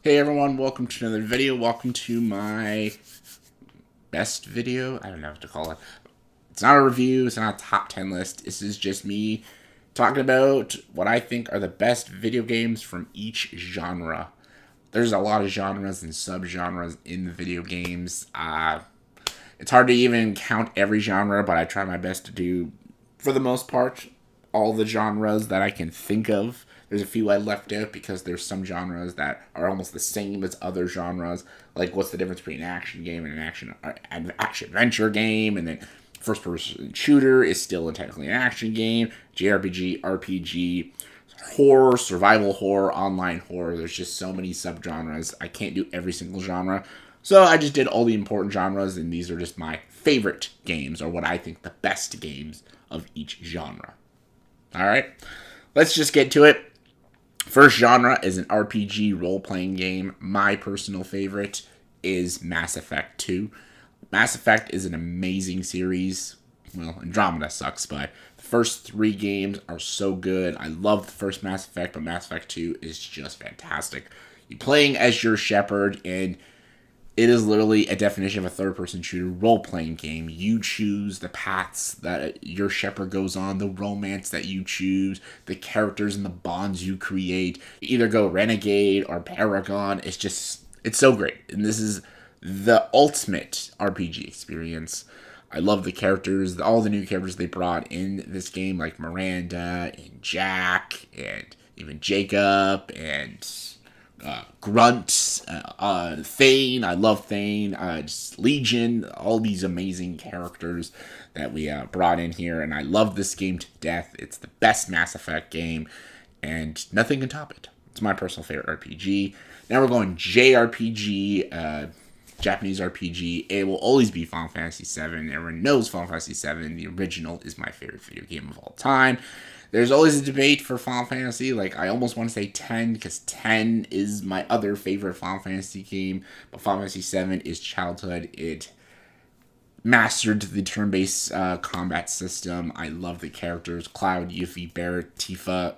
Hey everyone, welcome to another video. Welcome to my best video. I don't know what to call it. It's not a review, it's not a top 10 list. This is just me talking about what I think are the best video games from each genre. There's a lot of genres and subgenres in the video games. It's hard to even count every genre, but I try my best to do, for the most part, all the genres that I can think of. There's a few I left out because there's some genres that are almost the same as other genres. Like, what's the difference between an action game and an action adventure game? And then first person shooter is still technically an action game. JRPG, RPG, horror, survival horror, online horror. There's just so many subgenres. I can't do every single genre. So I just did all the important genres, and these are just my favorite games, or what I think the best games of each genre. Alright, let's just get to it. First genre is an RPG role-playing game. My personal favorite is Mass Effect 2. Mass Effect is an amazing series. Well, Andromeda sucks, but the first three games are so good. I love the first Mass Effect, but Mass Effect 2 is just fantastic. You're playing as your Shepard, and it is literally a definition of a third-person shooter role-playing game. You choose the paths that your Shepard goes on, the romance that you choose, the characters and the bonds you create. You either go Renegade or Paragon. It's so great. And this is the ultimate RPG experience. I love the characters, all the new characters they brought in this game, like Miranda and Jack and even Jacob and Grunt, Thane. I love Thane. Just Legion. All these amazing characters that we brought in here, and I love this game to death. It's the best Mass Effect game, and nothing can top it. It's my personal favorite RPG. Now we're going JRPG, Japanese RPG. It will always be Final Fantasy VII. Everyone knows Final Fantasy VII. The original is my favorite video game of all time. There's always a debate for Final Fantasy. Like, I almost want to say 10, because 10 is my other favorite Final Fantasy game. But Final Fantasy VII is childhood. It mastered the turn-based combat system. I love the characters. Cloud, Yuffie, Barret, Tifa,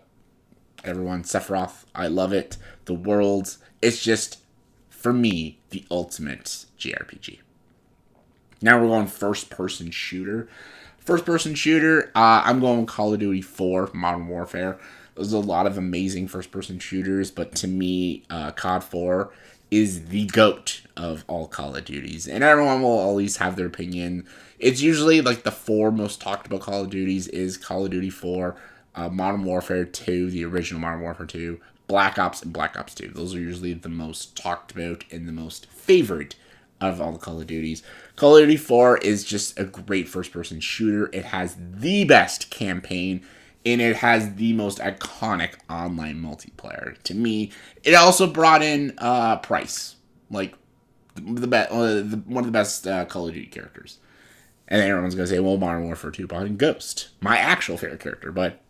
everyone, Sephiroth. I love it. The worlds. It's just, for me, the ultimate JRPG. Now we're going first-person shooter. First-person shooter, I'm going Call of Duty 4, Modern Warfare. There's a lot of amazing first-person shooters, but to me, COD 4 is the GOAT of all Call of Duties. And everyone will always have their opinion. It's usually like the four most talked about Call of Duties is Call of Duty 4, Modern Warfare 2, the original Modern Warfare 2, Black Ops, and Black Ops 2. Those are usually the most talked about and the most favorite out of all the Call of Duties. Call of Duty 4 is just a great first-person shooter. It has the best campaign, and it has the most iconic online multiplayer. To me, it also brought in Price, like one of the best Call of Duty characters. And then everyone's going to say, well, Modern Warfare 2 brought in Ghost, my actual favorite character, but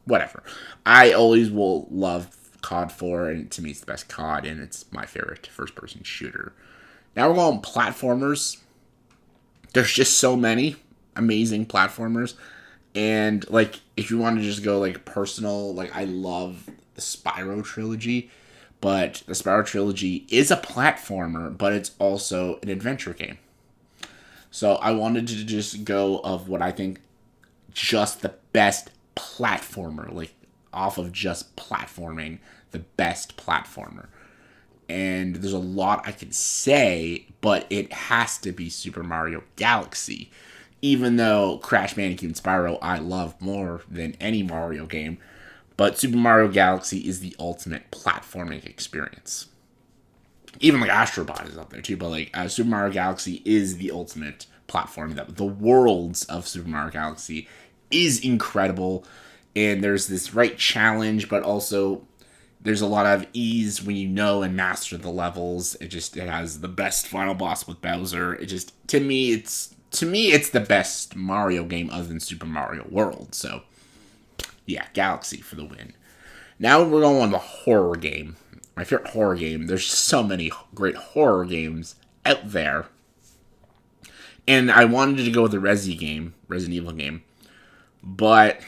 whatever. I always will love COD 4, and to me, it's the best COD, and it's my favorite first-person shooter. Now we're going platformers. There's just so many amazing platformers. And, like, if you want to just go, like, personal, like, I love the Spyro trilogy. But the Spyro trilogy is a platformer, but it's also an adventure game. So I wanted to just go of what I think just the best platformer, like, off of just platforming, the best platformer. And there's a lot I can say, but it has to be Super Mario Galaxy. Even though Crash Bandicoot and Spyro I love more than any Mario game, but Super Mario Galaxy is the ultimate platforming experience. Even like Astrobot is up there too, but like Super Mario Galaxy is the ultimate platform. The worlds of Super Mario Galaxy is incredible, and there's this right challenge, but also there's a lot of ease when you know and master the levels. It has the best final boss with Bowser. To me it's the best Mario game other than Super Mario World. So yeah, Galaxy for the win. Now we're going on the horror game. My favorite horror game. There's so many great horror games out there. And I wanted to go with the Resident Evil game. But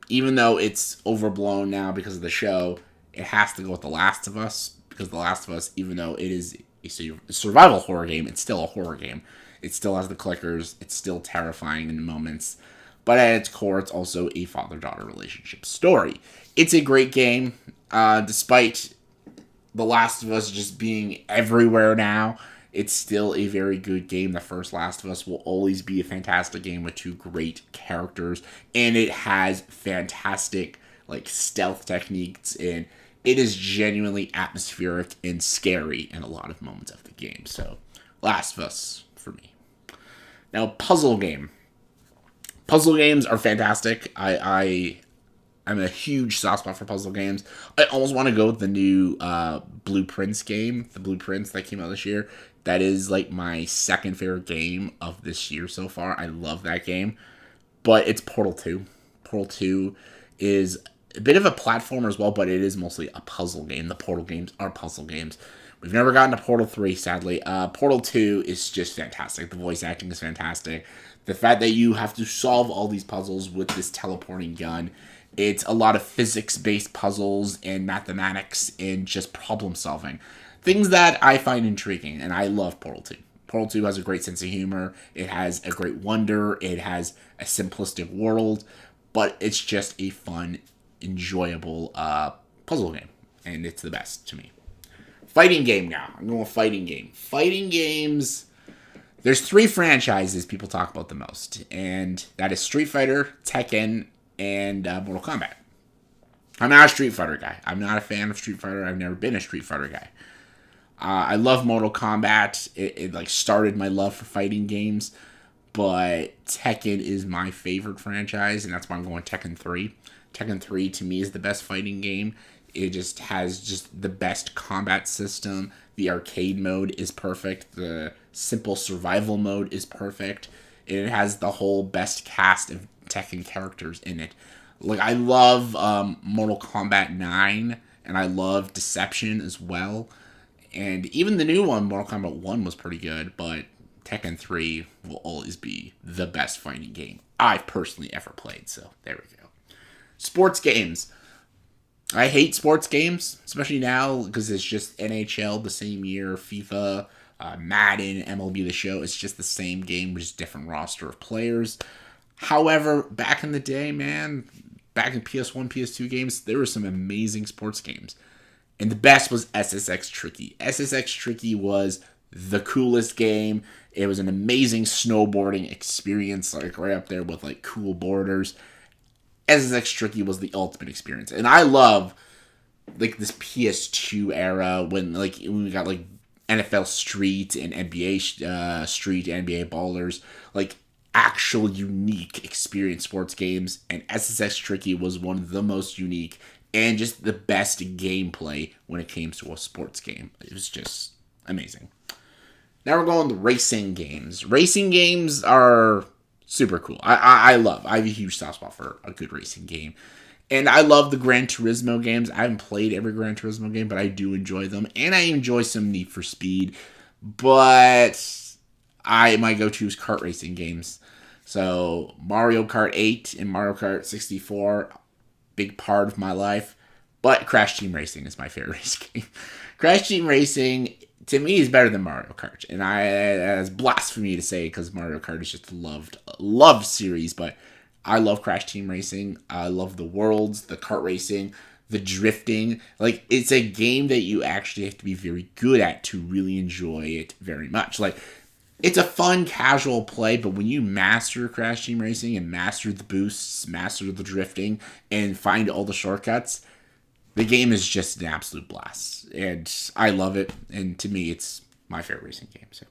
even though it's overblown now because of the show, it has to go with The Last of Us because The Last of Us, even though it is a survival horror game, it's still a horror game. It still has the clickers. It's still terrifying in moments. But at its core, it's also a father-daughter relationship story. It's a great game, despite The Last of Us just being everywhere now. It's still a very good game. The first Last of Us will always be a fantastic game with two great characters, and it has fantastic like stealth techniques, and it is genuinely atmospheric and scary in a lot of moments of the game. So, Last of Us for me. Now, puzzle game. Puzzle games are fantastic. I'm a huge soft spot for puzzle games. I almost want to go with the new Blueprints game, the Blueprints that came out this year. That is like my second favorite game of this year so far. I love that game. But it's Portal 2. Portal 2 is a bit of a platformer as well, but it is mostly a puzzle game. The Portal games are puzzle games. We've never gotten to Portal 3, sadly. Portal 2 is just fantastic. The voice acting is fantastic. The fact that you have to solve all these puzzles with this teleporting gun. It's a lot of physics-based puzzles and mathematics and just problem solving. Things that I find intriguing, and I love Portal 2. Portal 2 has a great sense of humor. It has a great wonder. It has a simplistic world. But it's just a fun, enjoyable puzzle game. And it's the best to me. Fighting game now. I'm going with fighting game. Fighting games, there's 3 franchises people talk about the most. And that is Street Fighter, Tekken, and Mortal Kombat. I'm not a Street Fighter guy. I'm not a fan of Street Fighter. I've never been a Street Fighter guy. I love Mortal Kombat. It like started my love for fighting games. But Tekken is my favorite franchise, and that's why I'm going Tekken 3. Tekken 3 to me is the best fighting game. It just has just the best combat system. The arcade mode is perfect. The simple survival mode is perfect. It has the whole best cast of Tekken characters in it. Like, I love Mortal Kombat 9, and I love Deception as well. And even the new one, Mortal Kombat 1, was pretty good, but Tekken 3 will always be the best fighting game I've personally ever played. So, there we go. Sports games. I hate sports games, especially now, because it's just NHL the same year, FIFA, Madden, MLB The Show. It's just the same game, just different roster of players. However, back in the day, man, back in PS1, PS2 games, there were some amazing sports games. And the best was SSX Tricky. SSX Tricky was the coolest game. It was an amazing snowboarding experience, like right up there with like cool borders. SSX Tricky was the ultimate experience. And I love like this PS2 era when we got like NFL Street and NBA Street, NBA Ballers, like actual unique experience sports games, and SSX Tricky was one of the most unique and just the best gameplay when it came to a sports game. It was just amazing. Now we're going to racing games. Racing games are super cool. I have a huge soft spot for a good racing game. And I love the Gran Turismo games. I haven't played every Gran Turismo game, but I do enjoy them. And I enjoy some Need for Speed. But my go-to is kart racing games. So Mario Kart 8 and Mario Kart 64, big part of my life. But Crash Team Racing is my favorite race game. Crash Team Racing, to me, is better than Mario Kart. And it's blasphemy to say because Mario Kart is just loved series. But I love Crash Team Racing. I love the worlds, the kart racing, the drifting. Like, it's a game that you actually have to be very good at to really enjoy it very much. Like, it's a fun, casual play, but when you master Crash Team Racing and master the boosts, master the drifting, and find all the shortcuts, the game is just an absolute blast. And I love it, and to me, it's my favorite racing game. So,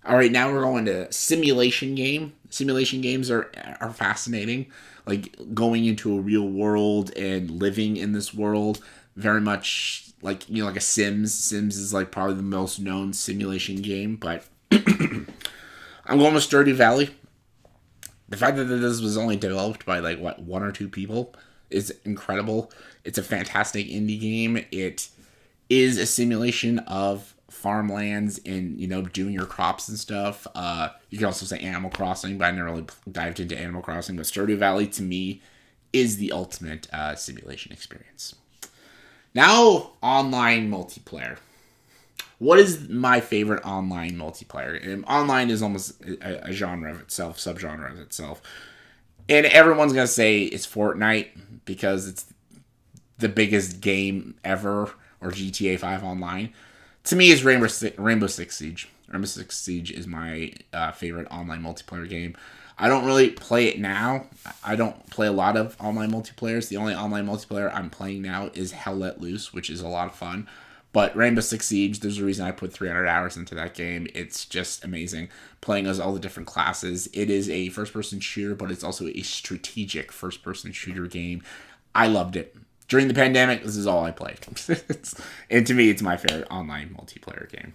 all right, now we're going to simulation game. Simulation games are fascinating. Like, going into a real world and living in this world, very much like, like a Sims. Sims is like probably the most known simulation game, but I'm going with Stardew Valley. The fact that this was only developed by like one or two people is incredible. It's a fantastic indie game. It is a simulation of farmlands and doing your crops and stuff. You can also say Animal Crossing, but I never really dived into Animal Crossing. But Stardew Valley to me is the ultimate simulation experience. Now, online multiplayer. What is my favorite online multiplayer? And online is almost a genre of itself, subgenre of itself. And everyone's going to say it's Fortnite because it's the biggest game ever, or GTA 5 online. To me, it's Rainbow Six Siege. Rainbow Six Siege is my favorite online multiplayer game. I don't really play it now. I don't play a lot of online multiplayers. The only online multiplayer I'm playing now is Hell Let Loose, which is a lot of fun. But Rainbow Six Siege, there's a reason I put 300 hours into that game. It's just amazing. Playing as all the different classes. It is a first-person shooter, but it's also a strategic first-person shooter game. I loved it. During the pandemic, this is all I played. And to me, it's my favorite online multiplayer game.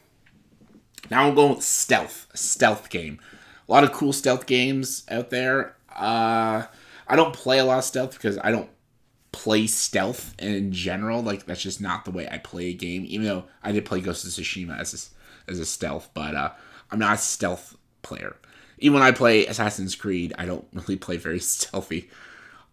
Now I'm going with stealth. A stealth game. A lot of cool stealth games out there. I don't play a lot of stealth because I don't play stealth in general. Like, that's just not the way I play a game. Even though I did play Ghost of Tsushima as a stealth, but I'm not a stealth player. Even when I play Assassin's Creed, I don't really play very stealthy.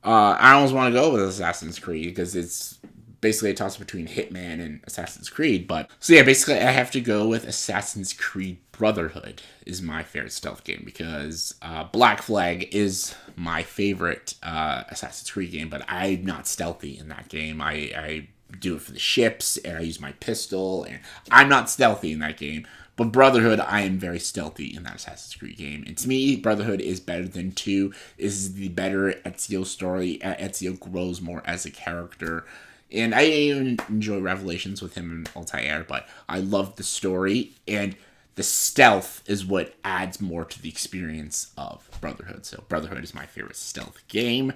I almost want to go with Assassin's Creed because it's basically a toss between Hitman and Assassin's Creed. But so yeah, basically I have to go with Assassin's Creed Brotherhood is my favorite stealth game because Black Flag is my favorite Assassin's Creed game, but I'm not stealthy in that game. I do it for the ships and I use my pistol, and I'm not stealthy in that game. But Brotherhood, I am very stealthy in that Assassin's Creed game. And to me, Brotherhood is better than 2. This is the better Ezio story. Ezio grows more as a character. And I even enjoy Revelations with him in Altair, but I love the story. And the stealth is what adds more to the experience of Brotherhood. So Brotherhood is my favorite stealth game.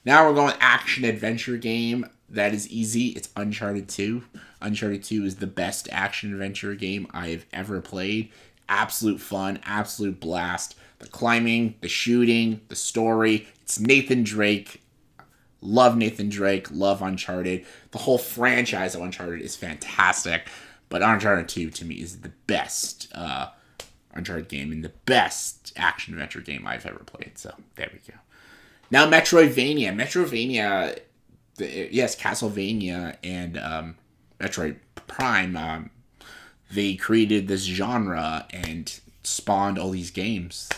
Now we're going action-adventure game. That is easy. It's Uncharted 2. Uncharted 2 is the best action-adventure game I've ever played. Absolute fun, absolute blast. The climbing, the shooting, the story. It's Nathan Drake. Love Nathan Drake. Love Uncharted. The whole franchise of Uncharted is fantastic. But Uncharted 2, to me, is the best Uncharted game and the best action-adventure game I've ever played. So, there we go. Now, Metroidvania. Metroidvania, yes, Castlevania and Metroid Prime, they created this genre and spawned all these games.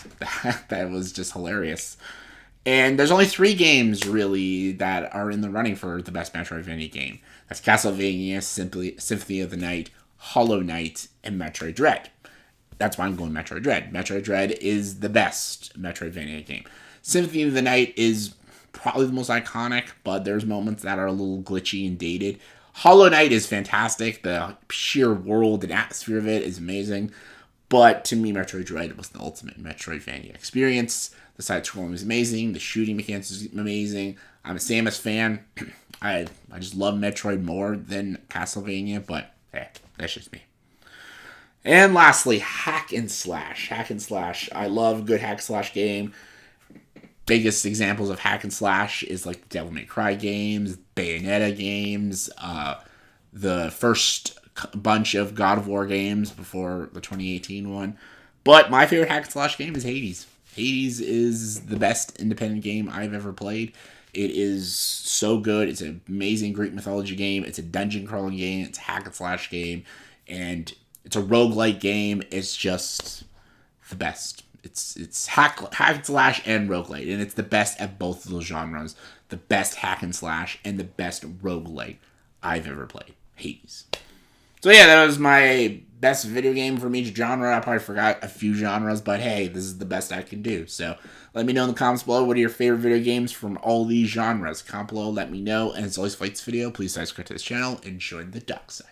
That was just hilarious. And there's only 3 games, really, that are in the running for the best Metroidvania game. That's Castlevania, Symphony of the Night, Hollow Knight, and Metroid Dread. That's why I'm going Metroid Dread. Metroid Dread is the best Metroidvania game. Symphony of the Night is probably the most iconic, but there's moments that are a little glitchy and dated. Hollow Knight is fantastic. The sheer world and atmosphere of it is amazing. But to me, Metroid Dread was the ultimate Metroidvania experience. The side-scrolling was amazing. The shooting mechanics is amazing. I'm a Samus fan. I just love Metroid more than Castlevania, but hey, that's just me. And lastly, hack and slash. Hack and slash. I love a good hack and slash game. Biggest examples of hack and slash is like the Devil May Cry games, Bayonetta games, the first bunch of God of War games before the 2018 one. But my favorite hack and slash game is Hades. Hades is the best independent game I've ever played. It is so good. It's an amazing Greek mythology game. It's a dungeon crawling game. It's a hack and slash game. And it's a roguelike game. It's just the best. It's hack and slash and roguelite, and it's the best at both of those genres. The best hack and slash and the best roguelite I've ever played. Hades. So yeah, that was my best video game from each genre. I probably forgot a few genres, but hey, this is the best I can do. So let me know in the comments below what are your favorite video games from all these genres. Comment below, let me know. And as always, for this video, please subscribe to this channel and join the dark side.